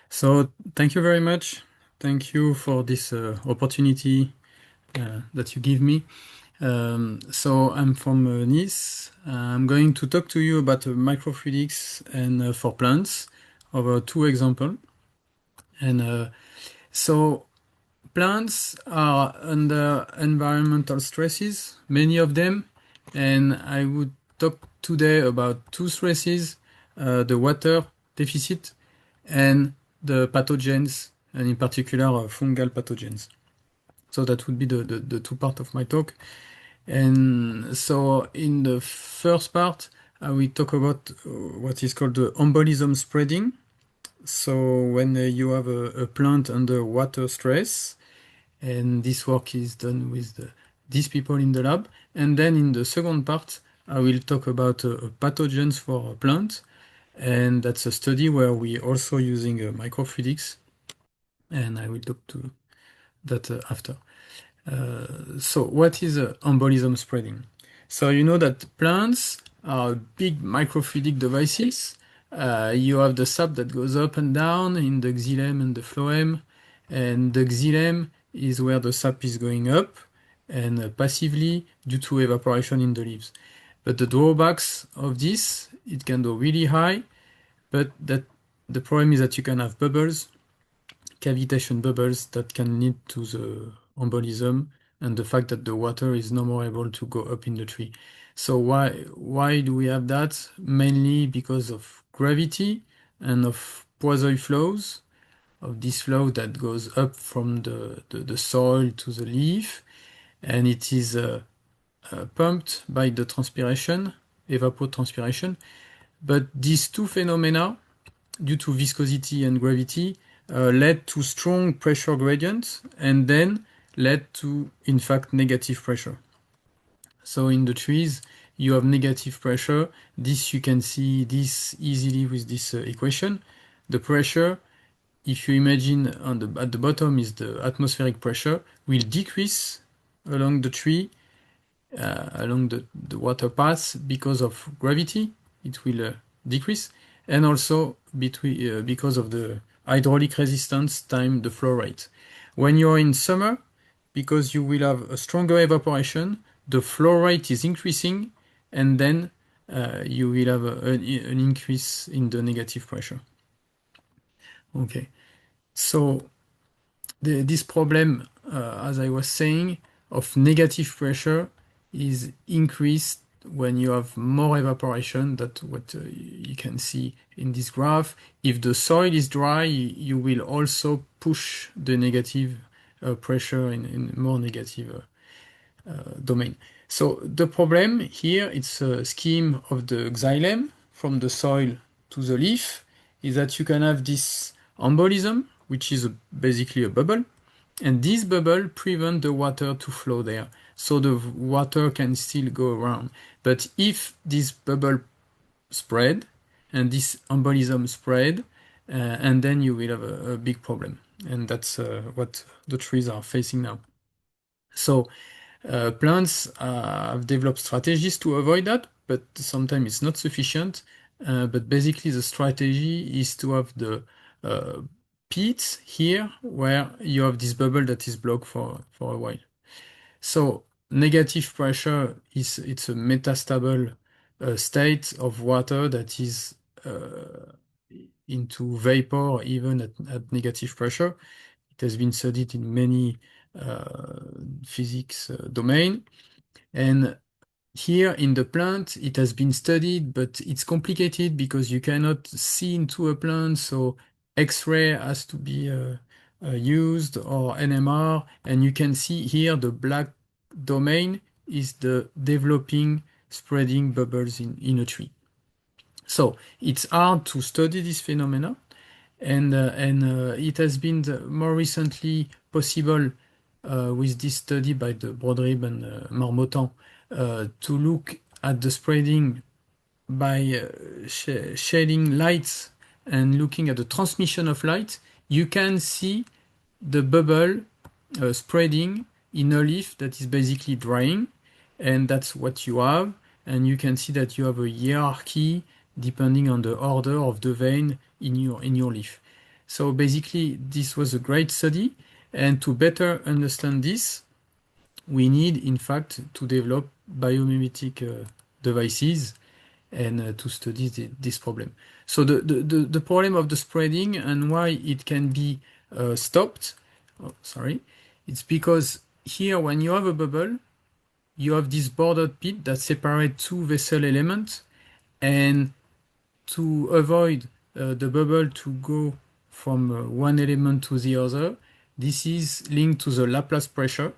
So thank you very much. Thank you for this opportunity that you give me. So I'm from Nice. I'm going to talk to you about microfluidics and for plants over two examples. And so plants are under environmental stresses, many of them, and I would talk today about two stresses, the water deficit and the pathogens, and in particular fungal pathogens. So that would be the two part of my talk. And so in the first part, I will talk about what is called the embolism spreading. So when you have a plant under water stress, and this work is done with these people in the lab. And then in the second part, I will talk about pathogens for plants, and that's a study where we also using microfluidics, and I will talk to that after. So what is embolism spreading? So you know that plants are big microfluidic devices. You have the sap that goes up and down in the xylem and the phloem, and the xylem is where the sap is going up and passively due to evaporation in the leaves. But the drawbacks of this, it can go really high, but that the problem is that you can have bubbles, cavitation bubbles that can lead to the embolism and the fact that the water is no more able to go up in the tree. So why do we have that? Mainly because of gravity and of Poiseuille flows, of this flow that goes up from the soil to the leaf, and it is pumped by the transpiration, evapotranspiration. But these two phenomena, due to viscosity and gravity, led to strong pressure gradients and then led to, in fact, negative pressure. So in the trees, you have negative pressure. This you can see this easily with this equation. The pressure, if you imagine at the bottom is the atmospheric pressure, will decrease along the tree, along the water path because of gravity. It will decrease, and also because of the hydraulic resistance time the flow rate. When you're in summer, because you will have a stronger evaporation, the flow rate is increasing, and then you will have an increase in the negative pressure. Okay, so this problem, as I was saying, of negative pressure is increased when you have more evaporation. That's what you can see in this graph. If the soil is dry, you will also push the negative pressure in more negative domain. So the problem here, it's a scheme of the xylem from the soil to the leaf, is that you can have this embolism, which is basically a bubble, and this bubble prevents the water to flow there. So the water can still go around. But if this bubble spread and this embolism spread, and then you will have a big problem. And that's what the trees are facing now. So plants have developed strategies to avoid that, but sometimes it's not sufficient. But basically, the strategy is to have the uh, pits here where you have this bubble that is blocked for a while. So negative pressure is it's a metastable state of water that is into vapor even at negative pressure. It has been studied in many physics domain. And here in the plant, it has been studied, but it's complicated because you cannot see into a plant. So X-ray has to be used or NMR. And you can see here the black domain is the developing, spreading bubbles in a tree. So it's hard to study this phenomena, and it has been more recently possible with this study by the Brodrib and Marmottan to look at the spreading by shedding lights and looking at the transmission of light. You can see the bubble spreading in a leaf that is basically drying, and that's what you have. And you can see that you have a hierarchy depending on the order of the vein in your leaf. So basically, this was a great study. And to better understand this, we need, in fact, to develop biomimetic devices and to study this problem. So the problem of the spreading and why it can be stopped, oh, sorry, it's because here when you have a bubble, you have this bordered pit that separates two vessel elements, and to avoid the bubble to go from one element to the other, this is linked to the Laplace pressure.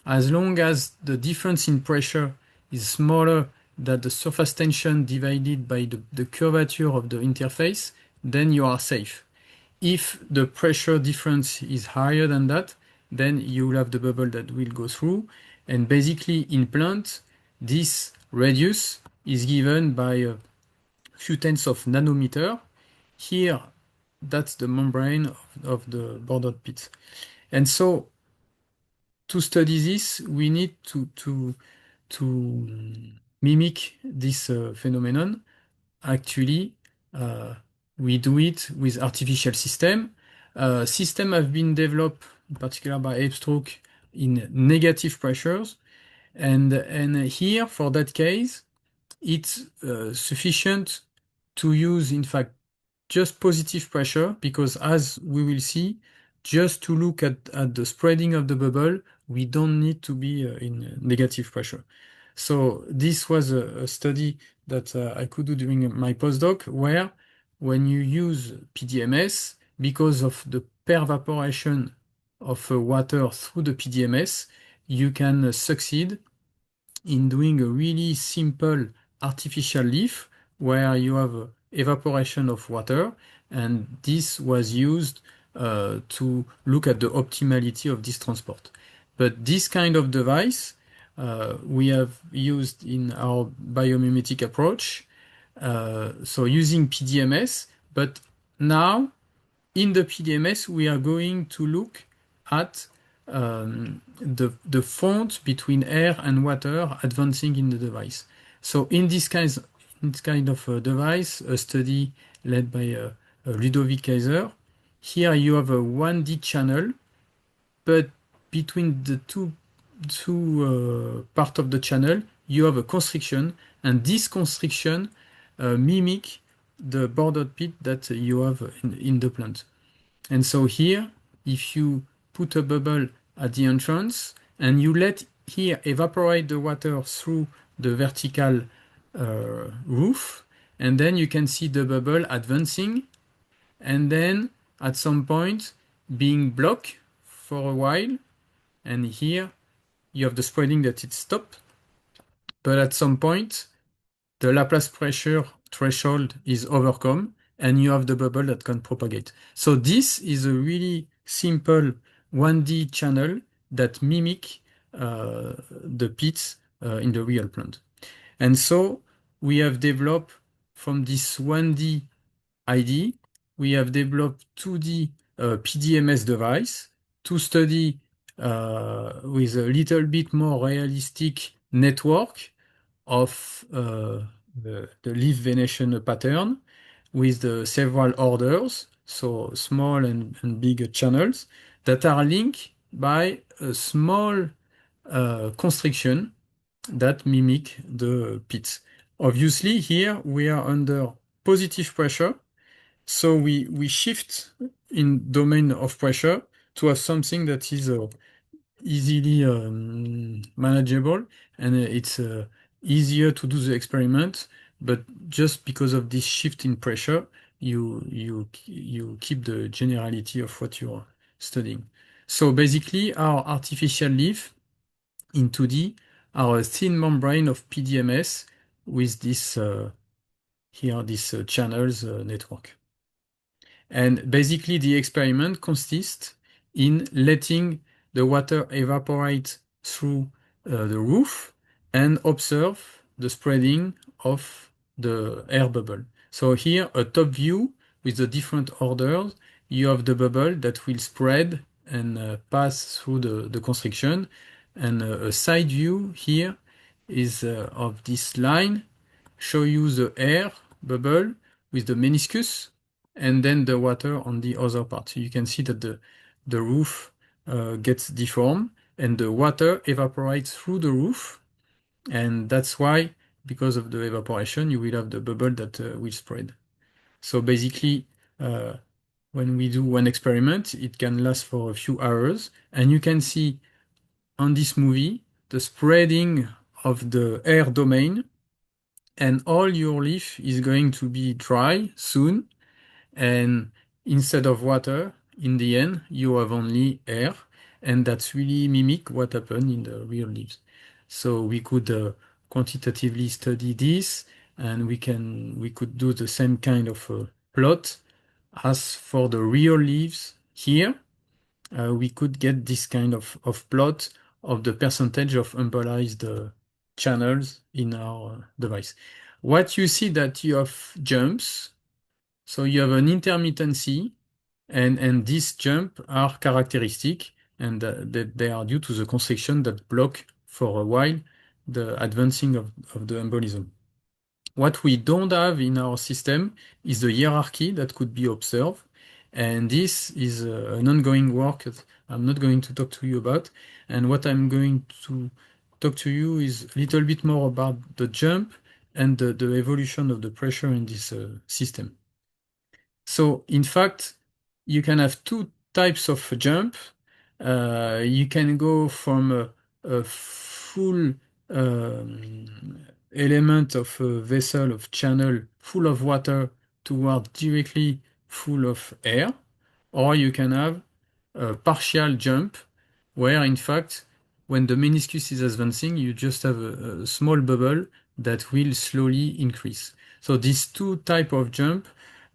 As long as the difference in pressure is smaller than the surface tension divided by the curvature of the interface, then you are safe. If the pressure difference is higher than that, then you will have the bubble that will go through. And basically, in plant, this radius is given by a few tenths of nanometer. Here, that's the membrane of the bordered pit. And so, to study this, we need to mimic this phenomenon. Actually, uh, we do it with artificial system. System have been developed, in particular by Ebstruck, in negative pressures. And here, for that case, it's sufficient to use, in fact, just positive pressure, because as we will see, just to look at the spreading of the bubble, we don't need to be in negative pressure. So this was a study that I could do during my postdoc, where when you use PDMS, because of the pervaporation of water through the PDMS, you can succeed in doing a really simple artificial leaf where you have evaporation of water, and this was used to look at the optimality of this transport. But this kind of device we have used in our biomimetic approach, so using PDMS, but now in the PDMS, we are going to look at the font between air and water advancing in the device. So in this kind of device, a study led by Ludovic Kaiser, here you have a 1D channel, but between the two part of the channel, you have a constriction, and this constriction mimic the bordered pit that you have in the plant. And so here, if you put a bubble at the entrance and you let here evaporate the water through the vertical roof, and then you can see the bubble advancing, and then at some point being blocked for a while, and here you have the spreading that it stopped, but at some point the Laplace pressure threshold is overcome, and you have the bubble that can propagate. So this is a really simple 1D channel that mimic the pits in the real plant. And so we have developed from this 1D ID, we have developed 2D PDMS device to study with a little bit more realistic network of the leaf venation pattern with the several orders, so small and big channels that are linked by a small constriction that mimic the pits. Obviously, here we are under positive pressure, so we shift in domain of pressure to have something that is easily manageable, and it's easier to do the experiment. But just because of this shift in pressure, you keep the generality of what you're studying. So basically, our artificial leaf in 2D are a thin membrane of PDMS with this here this channels network. And basically, the experiment consists in letting the water evaporate through the roof and observe the spreading of the air bubble. So here, a top view with the different orders, you have the bubble that will spread and pass through the constriction. And a side view here is of this line, show you the air bubble with the meniscus and then the water on the other part. So you can see that the roof gets deformed and the water evaporates through the roof. And that's why, because of the evaporation, you will have the bubble that will spread. So basically, uh, when we do one experiment, it can last for a few hours. And you can see on this movie the spreading of the air domain, and all your leaf is going to be dry soon. And instead of water, in the end, you have only air, and that's really mimic what happened in the real leaves. So we could quantitatively study this, and we could do the same kind of plot as for the real leaves here. We could get this kind of plot of the percentage of embolized channels in our device. What you see that you have jumps, so you have an intermittency, and these jumps are characteristic, and that they are due to the constriction that block for a while the advancing of the embolism. What we don't have in our system is the hierarchy that could be observed, and this is an ongoing work that I'm not going to talk to you about. And what I'm going to talk to you is a little bit more about the jump and the evolution of the pressure in this system. So in fact, you can have two types of jump. You can go from a full element of a vessel of channel full of water toward directly full of air, or you can have a partial jump where in fact when the meniscus is advancing you just have a small bubble that will slowly increase. So these two type of jump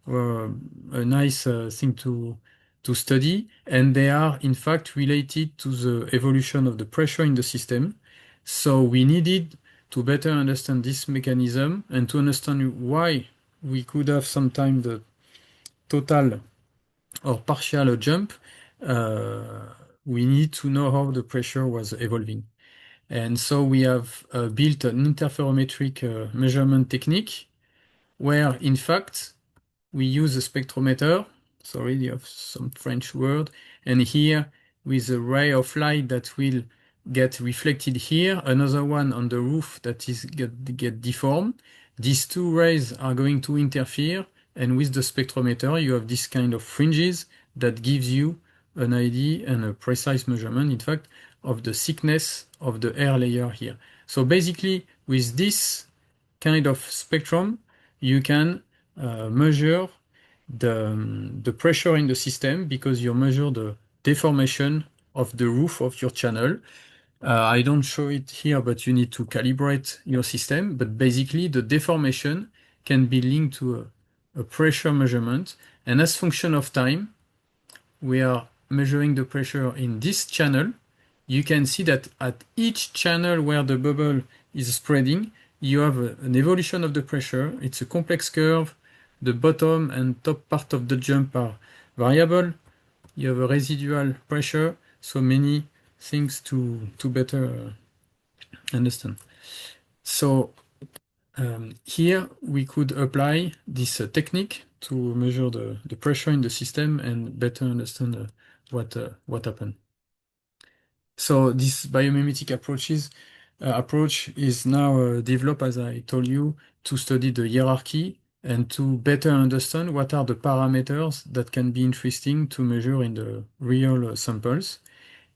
were a nice thing to study, and they are in fact related to the evolution of the pressure in the system. So we needed to better understand this mechanism and to understand why we could have sometimes the total or partial jump. We need to know how the pressure was evolving. And so we have built an interferometric measurement technique where in fact we use a spectrometer. Sorry, you have some French word. And here, with a ray of light that will get reflected here, another one on the roof that is get deformed. These two rays are going to interfere, and with the spectrometer, you have this kind of fringes that gives you an idea and a precise measurement, in fact, of the thickness of the air layer here. So basically, with this kind of spectrum, you can measure the pressure in the system because you measure the deformation of the roof of your channel. I don't show it here, but you need to calibrate your system. But basically, the deformation can be linked to a pressure measurement. And as function of time, we are measuring the pressure in this channel. You can see that at each channel where the bubble is spreading, you have an evolution of the pressure. It's a complex curve. The bottom and top part of the jump are variable. You have a residual pressure, so many things to better understand. So here we could apply this technique to measure the pressure in the system and better understand what happened. So this biomimetic approach is now developed, as I told you, to study the hierarchy and to better understand what are the parameters that can be interesting to measure in the real samples,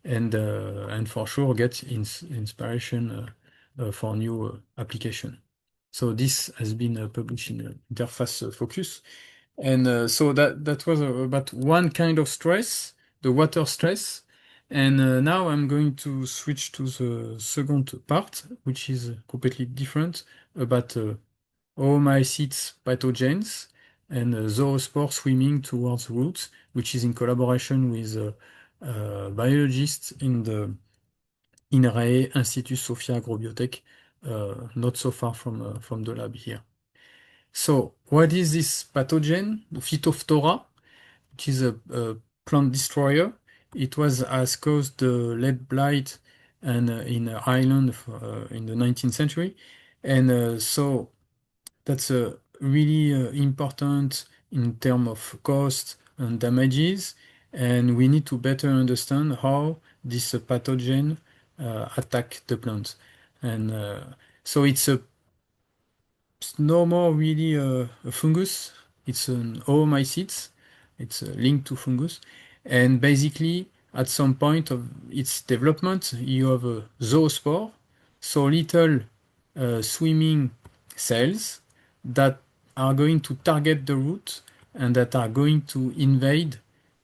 and for sure get inspiration for new application. So this has been published in Interface Focus, and so that was about one kind of stress, the water stress. And now I'm going to switch to the second part, which is completely different, about oomycetes pathogens and zoospore swimming towards roots, which is in collaboration with biologists in the INRAE Institut Sophia Agrobiotech, not so far from the lab here. So what is this pathogen? The Phytophthora, which is a plant destroyer. It has caused the lead blight and in Ireland in the 19th century. And so that's a really important in terms of cost and damages, and we need to better understand how this pathogen attack the plant. And so it's no more really a fungus. It's an oomycetes. It's linked to fungus. And basically, at some point of its development, you have a zoospore, so little swimming cells that are going to target the root and that are going to invade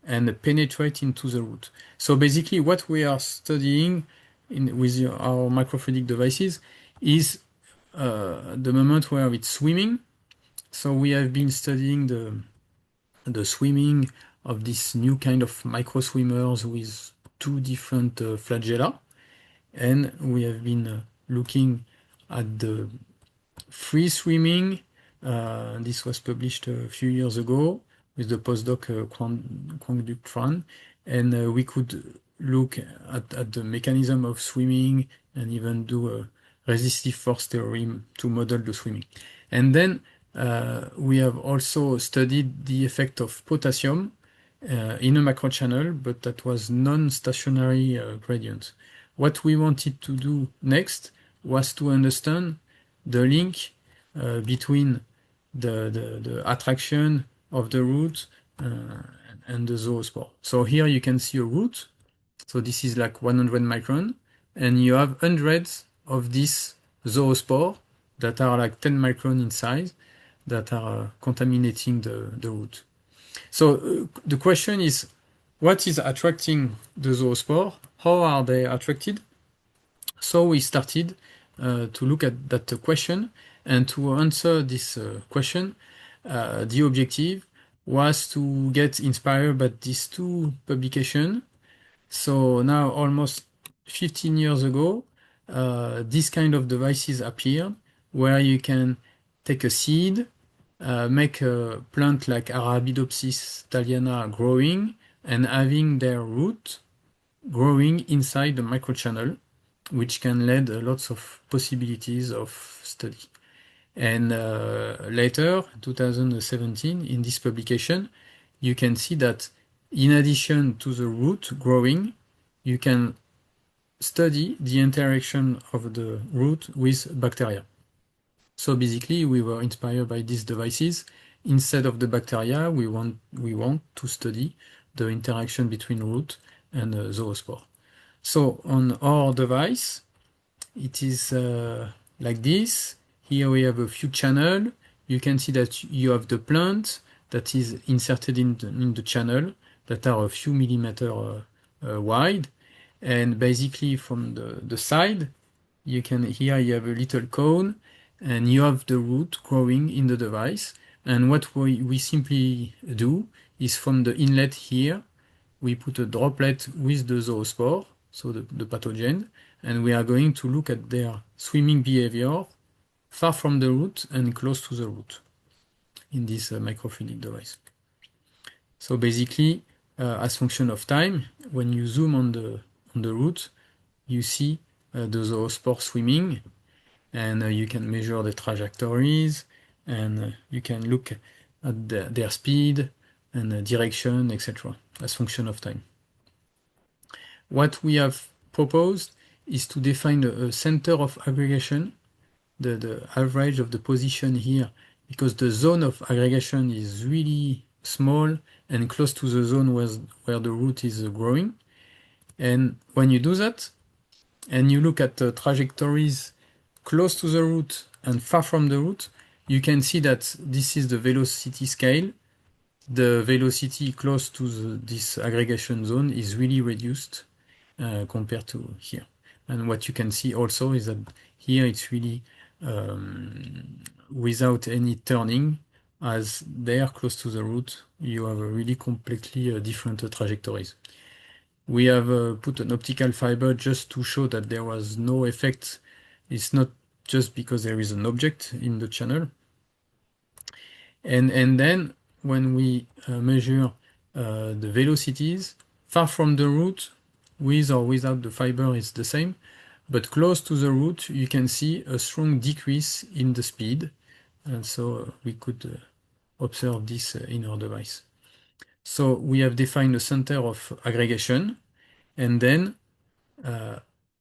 and penetrate into the root. So basically, what we are studying with our microfluidic devices is the moment where it's swimming. So we have been studying the swimming of this new kind of micro swimmers with two different flagella, and we have been looking at the free swimming. This was published a few years ago with the postdoc Kwang Duc Tran, and we could look at the mechanism of swimming and even do a resistive force theory to model the swimming. And then we have also studied the effect of potassium in a macrochannel, but that was non-stationary gradient. What we wanted to do next was to understand the link between the attraction of the root and the zoospore. So here you can see a root. So this is like 100 micron, and you have hundreds of these zoospore that are like 10 micron in size that are contaminating the root. So the question is, what is attracting the zoospore? How are they attracted? So we started to look at that question, and to answer this question, the objective was to get inspired by these two publications. So now, almost 15 years ago, this kind of devices appeared where you can take a seed, make a plant like Arabidopsis thaliana growing, and having their root growing inside the microchannel, which can lead lots of possibilities of study. And later, 2017, in this publication, you can see that in addition to the root growing, you can study the interaction of the root with bacteria. So basically, we were inspired by these devices. Instead of the bacteria, we want to study the interaction between root and zoospore. So on our device, it is like this. Here we have a few channels. You can see that you have the plant that is inserted in the channel that are a few millimeters wide. And basically from the side, here you have a little cone, and you have the root growing in the device. And what we simply do is from the inlet here, we put a droplet with the zoospore, so the pathogen, and we are going to look at their swimming behavior far from the root and close to the root in this microfluidic device. So basically, as function of time, when you zoom on the root, you see the zoospore swimming, and you can measure the trajectories, and you can look at their speed and direction, etc., as function of time. What we have proposed is to define a center of aggregation, the average of the position here, because the zone of aggregation is really small and close to the zone where the root is growing. And when you do that, and you look at the trajectories close to the root and far from the root, you can see that this is the velocity scale. The velocity close to this aggregation zone is really reduced compared to here. And what you can see also is that here it's really without any turning, as they are close to the root, you have a really completely different trajectories. We have put an optical fiber just to show that there was no effect. It's not just because there is an object in the channel. And then when we measure the velocities, far from the root, with or without the fiber, it's the same. But close to the root, you can see a strong decrease in the speed. And so we could observe this in our device. So we have defined a center of aggregation, and then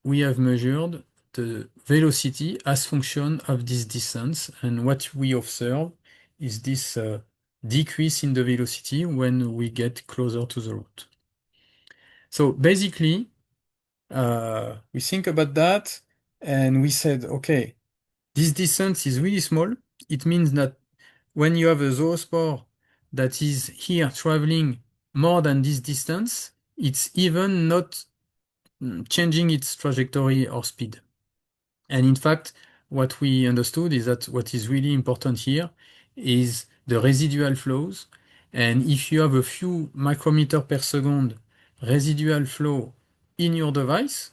we have measured the velocity as function of this distance, and what we observe is this decrease in the velocity when we get closer to the root. So basically, we think about that, and we said, okay, this distance is really small. It means that when you have a zoospore that is here traveling more than this distance, it's even not changing its trajectory or speed. And in fact, what we understood is that what is really important here is the residual flows. And if you have a few micrometer per second residual flow in your device,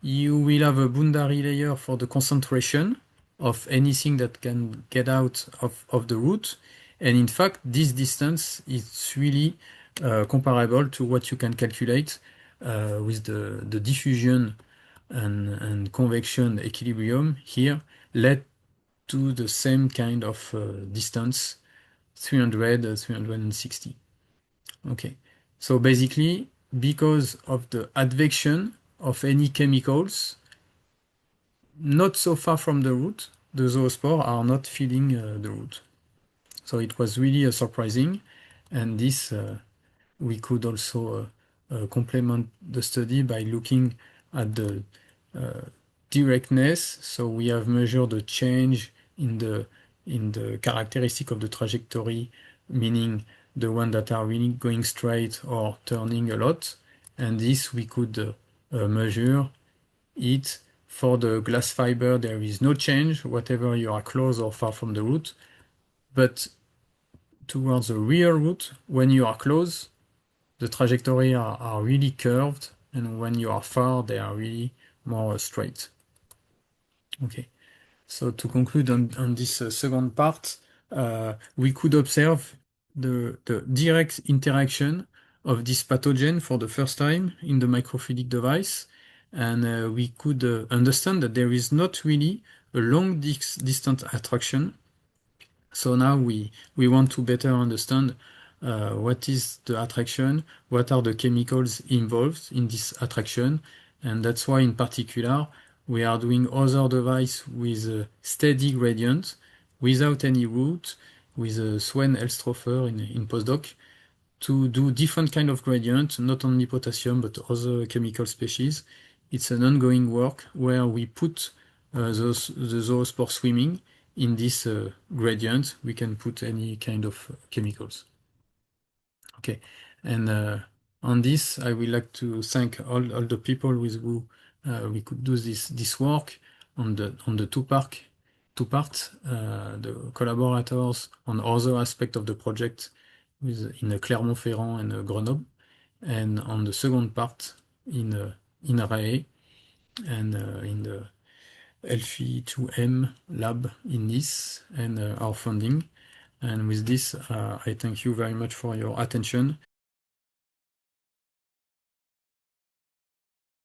you will have a boundary layer for the concentration of anything that can get out of the root. And in fact, this distance is really comparable to what you can calculate with the diffusion and convection equilibrium here led to the same kind of distance, 300, 360. Okay, so basically, because of the advection of any chemicals, not so far from the root, the zoospores are not feeding the root. So it was really surprising, and this we could also complement the study by looking at the directness. So we have measured the change in the characteristic of the trajectory, meaning the one that are really going straight or turning a lot. And this we could measure it for the glass fiber. There is no change, whatever you are close or far from the root. But towards the real root, when you are close, the trajectory are really curved, and when you are far, they are really more straight. Okay, so to conclude on this second part, we could observe the direct interaction of this pathogen for the first time in the microfluidic device, and we could understand that there is not really a long distance attraction. So now we want to better understand what is the attraction, what are the chemicals involved in this attraction, and that's why in particular we are doing other device with a steady gradient without any root, with a Swen Elstroffer in postdoc, to do different kind of gradient, not only potassium but other chemical species. It's an ongoing work where we put the zoospore swimming in this gradient. We can put any kind of chemicals. Okay, and on this, I would like to thank all the people with who we could do this work on the two parts, the collaborators on other aspects of the project in Clermont-Ferrand and Grenoble, and on the second part in RAE and in the Elphi2M lab in Nice and our funding. And with this, I thank you very much for your attention.